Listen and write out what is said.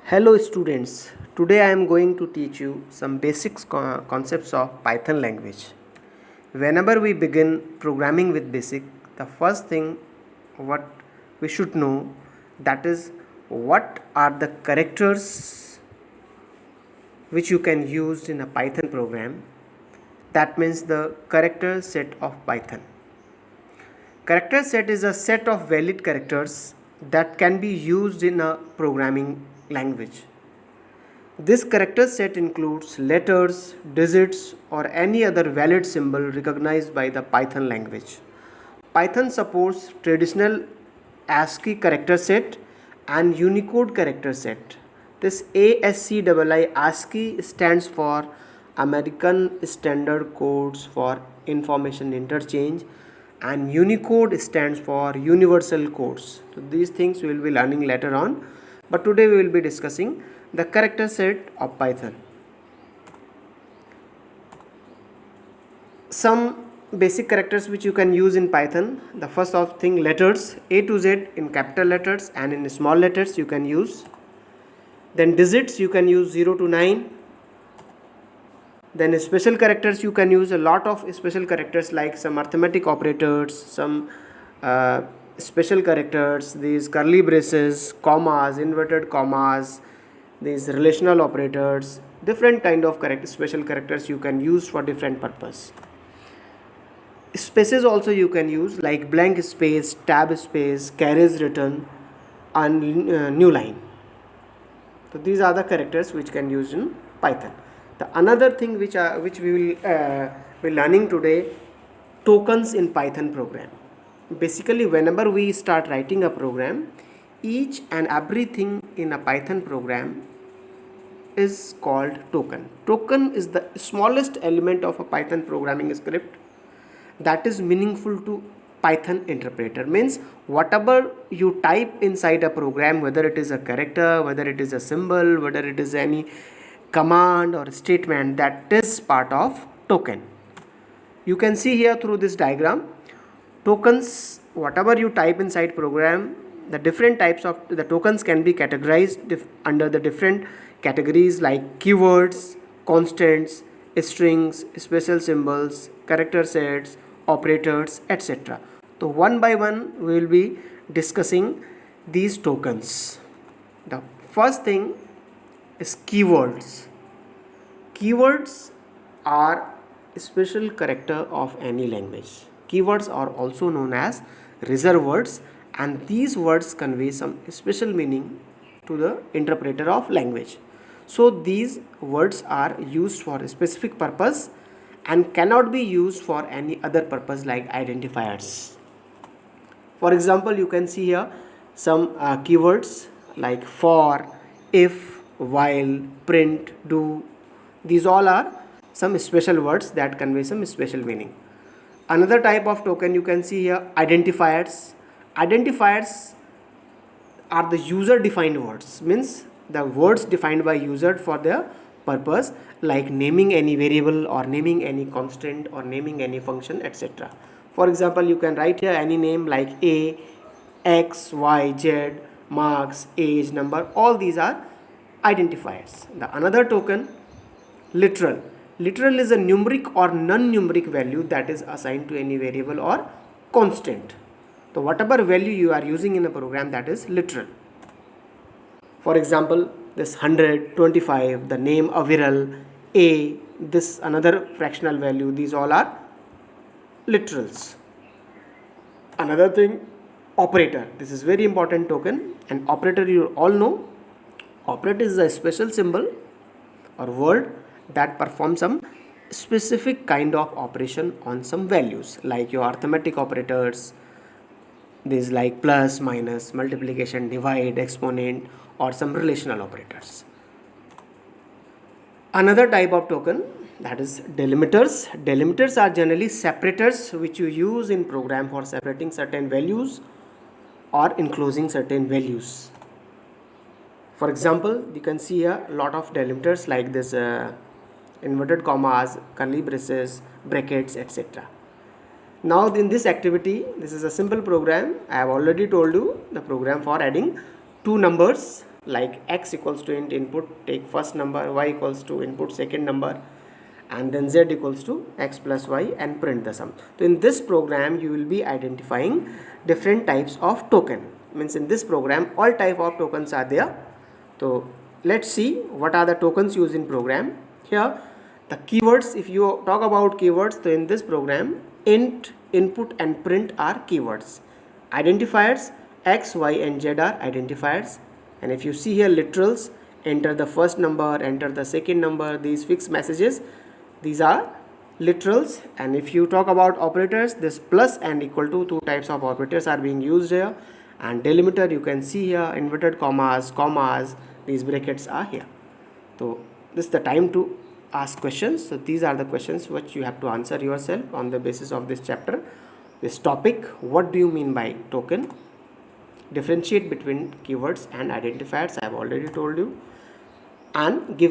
Hello students, today I am going to teach you some basic concepts of Python language. Whenever we begin programming with basic, the first thing what we should know, that is what are the characters which you can use in a Python program. That means the character set of Python. Character set is a set of valid characters that can be used in a programming language. This character set includes letters, digits, or any other valid symbol recognized by the Python language. Python supports traditional ASCII character set and Unicode character set. This ASCII stands for American Standard Codes for Information Interchange, and Unicode stands for Universal Codes. So these things we will be learning later on, but today we will be discussing the character set of Python. Some basic characters which you can use in Python. The first of thing, letters, A to Z in capital letters and in small letters you can use. Then digits you can use 0 to 9. Then special characters you can use a lot of special characters like some arithmetic operators, some special characters, these curly braces, commas, inverted commas, these relational operators, different kind of special characters you can use for different purpose. Spaces also you can use like blank space, tab space, carriage return, and new line. So these are the characters which can use in Python. The another thing which we will be learning today, tokens in Python program. Basically, whenever we start writing a program, each and everything in a Python program is called token. Token is the smallest element of a Python programming script that is meaningful to Python interpreter. Means whatever you type inside a program, whether it is a character, whether it is a symbol, whether it is any command or statement, that is part of token. You can see here through this diagram, tokens, whatever you type inside program, the different types of the tokens can be categorized under the different categories like keywords, constants, strings, special symbols, character sets, operators, etc. So one by one we will be discussing these tokens. The first thing is keywords. Keywords are a special character of any language. Keywords are also known as reserved words, and these words convey some special meaning to the interpreter of language. So these words are used for a specific purpose and cannot be used for any other purpose like identifiers. For example, you can see here some keywords like for, if, while, print, do. These all are some special words that convey some special meaning. Another type of token you can see here, identifiers. Identifiers are the user defined words, means the words defined by user for their purpose, like naming any variable or naming any constant or naming any function, etc. For example, you can write here any name like a, x, y, z, marks, age, number. All these are identifiers. The another token, literal. Literal is a numeric or non-numeric value that is assigned to any variable or constant. So whatever value you are using in a program, that is literal. For example, this 100, 25, the name Aviral, a, this another fractional value, these all are literals. Another thing, operator. This is very important token, and operator you all know. Operator is a special symbol or word that performs some specific kind of operation on some values, like your arithmetic operators, these like plus, minus, multiplication, divide, exponent, or some relational operators. Another type of token, that is delimiters. Delimiters are generally separators which you use in program for separating certain values or enclosing certain values. For example, you can see a lot of delimiters like this inverted commas, curly braces, brackets, etc. Now in this activity, this is a simple program. I have already told you the program for adding two numbers like x equals to int input, take first number, y equals to input second number, and then z equals to x plus y, and print the sum. So in this program you will be identifying different types of token. Means in this program all type of tokens are there. So let's see what are the tokens used in program. Here the keywords, if you talk about keywords, so in this program int, input and print are keywords. Identifiers, x, y and z are identifiers. And if you see here literals, enter the first number, enter the second number, these fixed messages, these are literals. And if you talk about operators, this plus and equal to, two types of operators are being used here. And delimiter, you can see here inverted commas, these brackets are here. So this is the time to ask questions. So these are the questions which you have to answer yourself on the basis of this chapter, this topic. What do you mean by token? Differentiate between keywords and identifiers, I have already told you, and give